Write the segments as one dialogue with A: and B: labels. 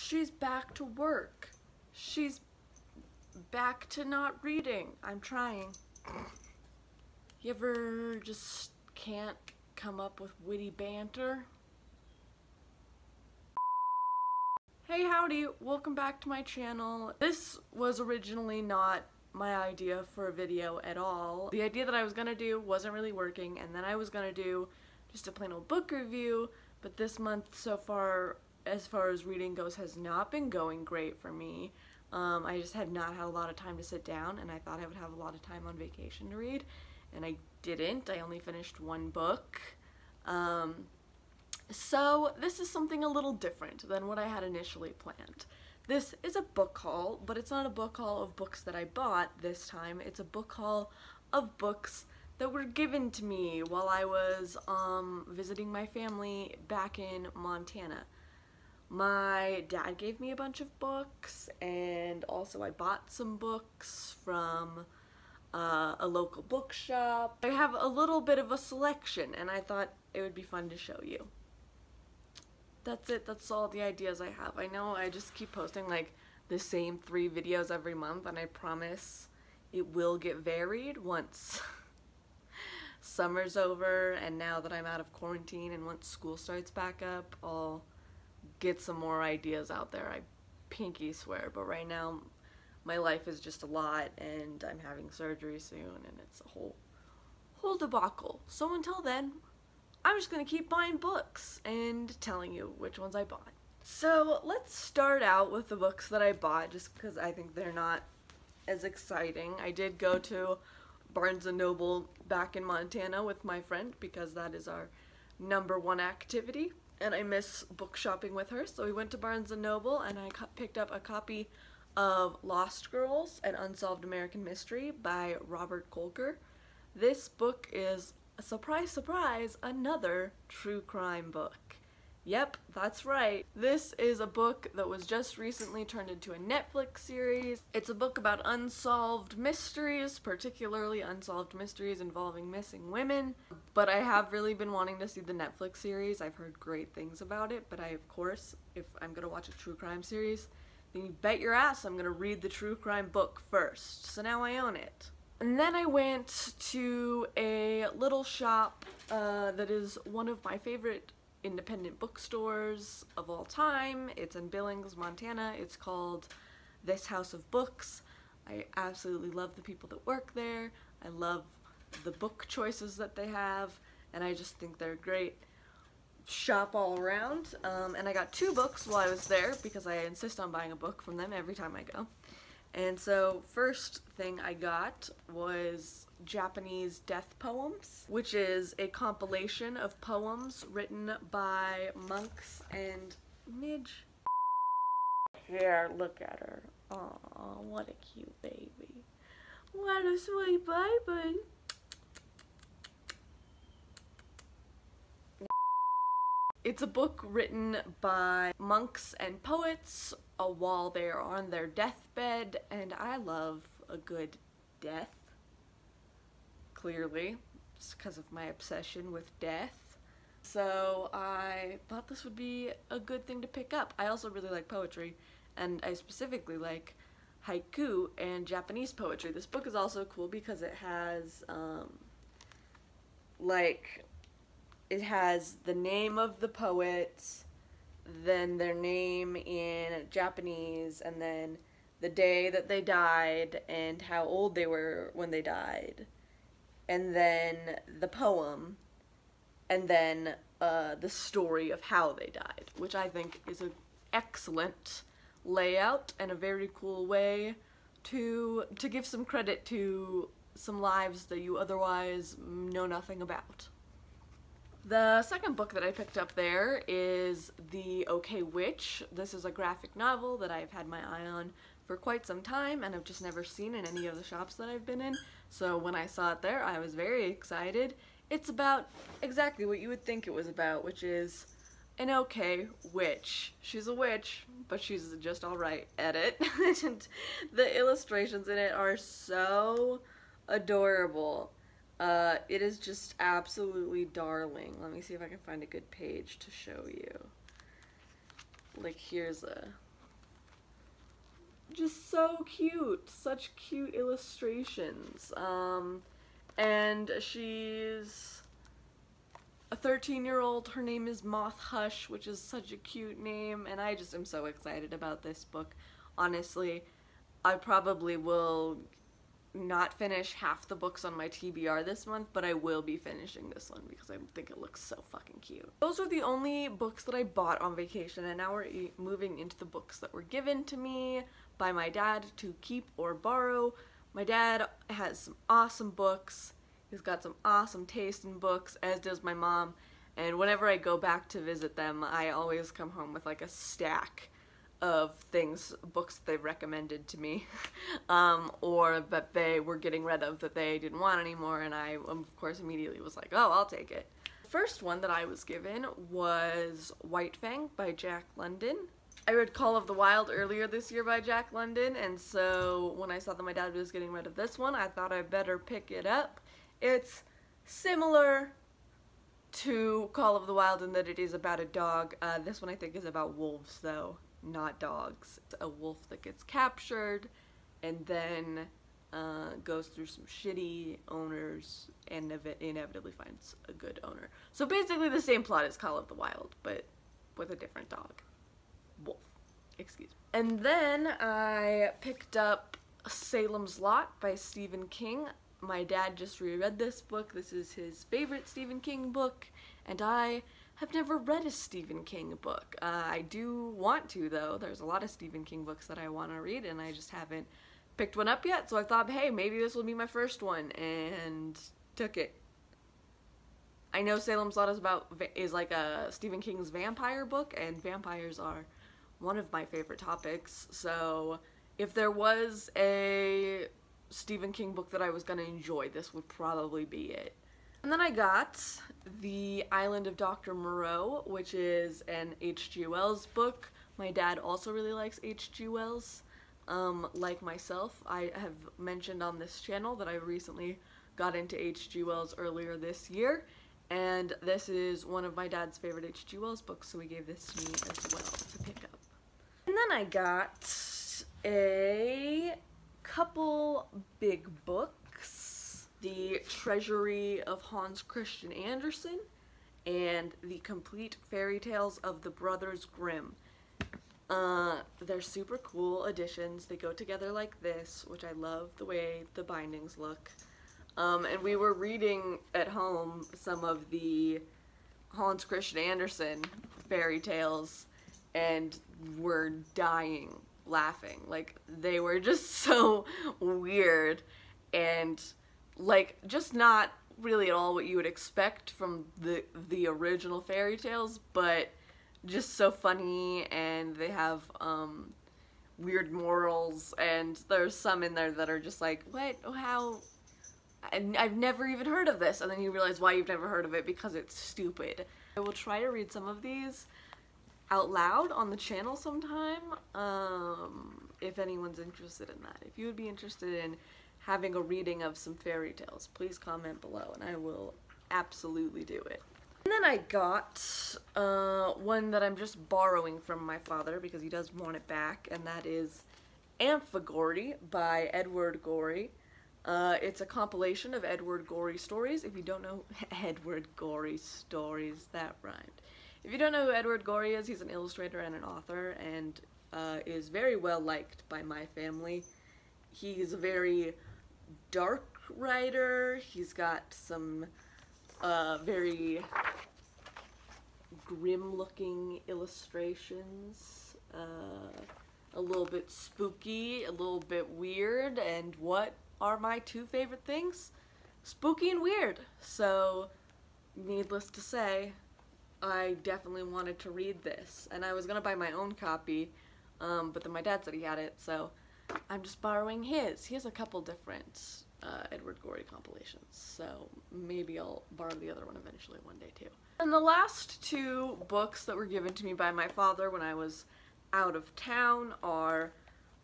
A: She's back to work. She's back to not reading. I'm trying. You ever just can't come up with witty banter? Hey howdy, welcome back to my channel. This was originally not my idea for a video at all. The idea that I was gonna do wasn't really working, and then I was gonna do just a plain old book review, but this month so far, as far as reading goes, has not been going great for me. I just had not had a lot of time to sit down, and I thought I would have a lot of time on vacation to read, and I didn't. I only finished one book. So this is something a little different than what I had initially planned. This is a book haul, but it's not a book haul of books that I bought this time. It's a book haul of books that were given to me while I was visiting my family back in Montana. My dad gave me a bunch of books, and also I bought some books from a local bookshop. I have a little bit of a selection, and I thought it would be fun to show you. That's it. That's all the ideas I have. I know I just keep posting like the same 3 videos every month, and I promise it will get varied once summer's over, and now that I'm out of quarantine and once school starts back up, I'll get some more ideas out there. I pinky swear, but right now my life is just a lot, and I'm having surgery soon, and it's a whole debacle. So until then, I'm just gonna keep buying books and telling you which ones I bought. So let's start out with the books that I bought, just because I think they're not as exciting. I did go to Barnes & Noble back in Montana with my friend, because that is our #1 activity, and I miss book shopping with her. So we went to Barnes & Noble, and I picked up a copy of Lost Girls, an Unsolved American Mystery by Robert Kolker. This book is, surprise, surprise, another true crime book. Yep, that's right. This is a book that was just recently turned into a Netflix series. It's a book about unsolved mysteries, particularly unsolved mysteries involving missing women. But I have really been wanting to see the Netflix series. I've heard great things about it, but of course, if I'm gonna watch a true crime series, then you bet your ass I'm gonna read the true crime book first. So now I own it. And then I went to a little shop that is one of my favorite independent bookstores of all time. It's in Billings, Montana. It's called This House of Books. I absolutely love the people that work there. I love the book choices that they have, and I just think they're a great shop all around. And I got 2 books while I was there, because I insist on buying a book from them every time I go. And so first thing I got was Japanese Death Poems, which is a compilation of poems written by monks and Midge. Here, look at her. Aw, what a cute baby. What a sweet baby. It's a book written by monks and poets while they are on their deathbed, and I love a good death. Clearly, it's because of my obsession with death. So I thought this would be a good thing to pick up. I also really like poetry, and I specifically like haiku and Japanese poetry. This book is also cool because it has it has the name of the poet, then their name in Japanese, and then the day that they died and how old they were when they died, and then the poem, and then the story of how they died, which I think is an excellent layout and a very cool way to give some credit to some lives that you otherwise know nothing about. The second book that I picked up there is The OK Witch. This is a graphic novel that I've had my eye on for quite some time, and I've just never seen in any of the shops that I've been in. So when I saw it there, I was very excited. It's about exactly what you would think it was about, which is an okay witch. She's a witch, but she's just alright at it. And the illustrations in it are so adorable. It is just absolutely darling. Let me see if I can find a good page to show you. Like, here's a just so cute. Such cute illustrations. And she's a 13-year-old. Her name is Moth Hush, which is such a cute name, and I just am so excited about this book. Honestly, I probably will not finish half the books on my TBR this month, but I will be finishing this one because I think it looks so fucking cute. Those are the only books that I bought on vacation, and now we're moving into the books that were given to me by my dad to keep or borrow. My dad has some awesome books. He's got some awesome taste in books, as does my mom, and whenever I go back to visit them, I always come home with like a stack of books they've recommended to me, or that they were getting rid of that they didn't want anymore, and I, of course, immediately was like, oh, I'll take it. The first one that I was given was White Fang by Jack London. I read Call of the Wild earlier this year by Jack London, and so when I saw that my dad was getting rid of this one, I thought I better pick it up. It's similar to Call of the Wild in that it is about a dog. This one I think is about wolves, though, not dogs. It's a wolf that gets captured and then goes through some shitty owners and inevitably finds a good owner. So basically the same plot as Call of the Wild, but with a different dog. Wolf. Excuse me. And then I picked up Salem's Lot by Stephen King. My dad just reread this book. This is his favorite Stephen King book, and I have never read a Stephen King book. I do want to, though. There's a lot of Stephen King books that I want to read, and I just haven't picked one up yet, so I thought, hey, maybe this will be my first one, and took it. I know Salem's Lot is like a Stephen King's vampire book, and vampires are one of my favorite topics, so if there was a Stephen King book that I was gonna enjoy, this would probably be it. And then I got The Island of Dr Moreau, which is an H.G. Wells book. My dad also really likes H.G. Wells. Like myself, I have mentioned on this channel that I recently got into H.G. Wells earlier this year, and this is one of my dad's favorite H.G. Wells books, so he gave this to me as well to pick up. And then I got a couple big books, The Treasury of Hans Christian Andersen and The Complete Fairy Tales of the Brothers Grimm. They're super cool editions. They go together like this, which I love the way the bindings look. And we were reading at home some of the Hans Christian Andersen fairy tales and were dying laughing. Like, they were just so weird and like just not really at all what you would expect from the original fairy tales, but just so funny, and they have weird morals, and there's some in there that are just like, what, how, I've never even heard of this, and then you realize why you've never heard of it, because it's stupid. I will try to read some of these out loud on the channel sometime, if anyone's interested in that. If you would be interested in having a reading of some fairy tales, please comment below and I will absolutely do it. And then I got one that I'm just borrowing from my father because he does want it back, and that is Gorey by Edward Gorey. It's a compilation of Edward Gorey stories. If you don't know Edward Gorey stories, that rhymed. If you don't know who Edward Gorey is, he's an illustrator and an author, and is very well liked by my family. He's a very dark writer. He's got some very grim-looking illustrations, a little bit spooky, a little bit weird, and what are my two favorite things? Spooky and weird. So, needless to say, I definitely wanted to read this, and I was gonna buy my own copy, but then my dad said he had it, so I'm just borrowing his. He has a couple different Edward Gorey compilations, so maybe I'll borrow the other one eventually one day too. And the last two books that were given to me by my father when I was out of town are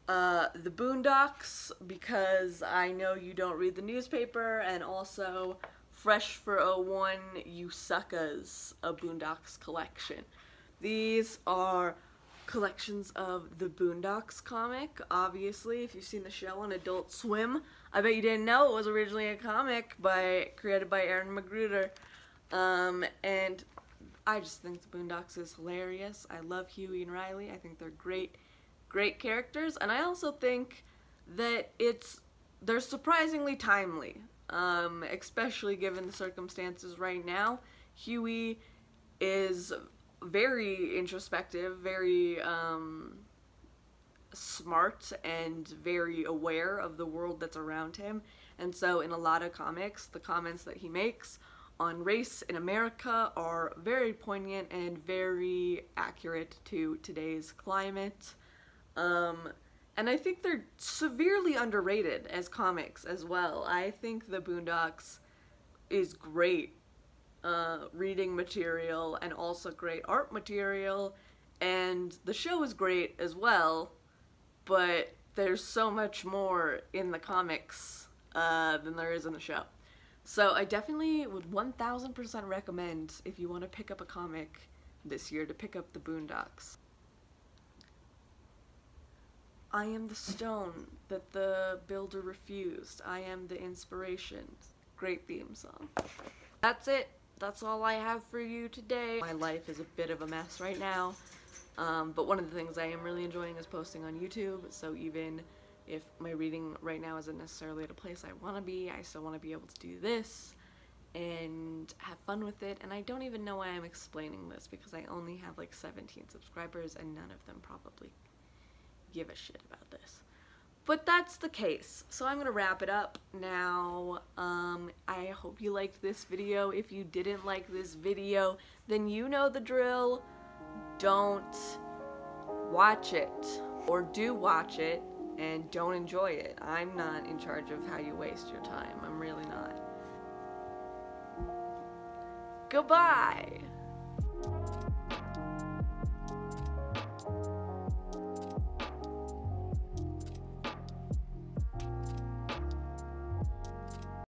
A: the Boondocks, because I know you don't read the newspaper, and also Fresh for 01 You Suckas, a Boondocks collection. These are collections of the Boondocks comic. Obviously, if you've seen the show on Adult Swim, I bet you didn't know it was originally a comic created by Aaron Magruder. And I just think the Boondocks is hilarious. I love Huey and Riley. I think they're great characters, and I also think that they're surprisingly timely, especially given the circumstances right now. Huey is very introspective, very smart, and very aware of the world that's around him, and so in a lot of comics, the comments that he makes on race in America are very poignant and very accurate to today's climate. And I think they're severely underrated as comics as well. I think the Boondocks is great reading material and also great art material, and the show is great as well, but there's so much more in the comics than there is in the show. So I definitely would 1000% recommend, if you want to pick up a comic this year, to pick up the Boondocks. I am the stone that the builder refused. I am the inspiration. Great theme song. That's it. That's all I have for you today. My life is a bit of a mess right now, but one of the things I am really enjoying is posting on YouTube, so even if my reading right now isn't necessarily at a place I want to be, I still want to be able to do this and have fun with it. And I don't even know why I'm explaining this, because I only have like 17 subscribers and none of them probably give a shit about this. But that's the case, so I'm gonna wrap it up now. I hope you liked this video. If you didn't like this video, then you know the drill. Don't watch it, or do watch it and don't enjoy it. I'm not in charge of how you waste your time. I'm really not. Goodbye!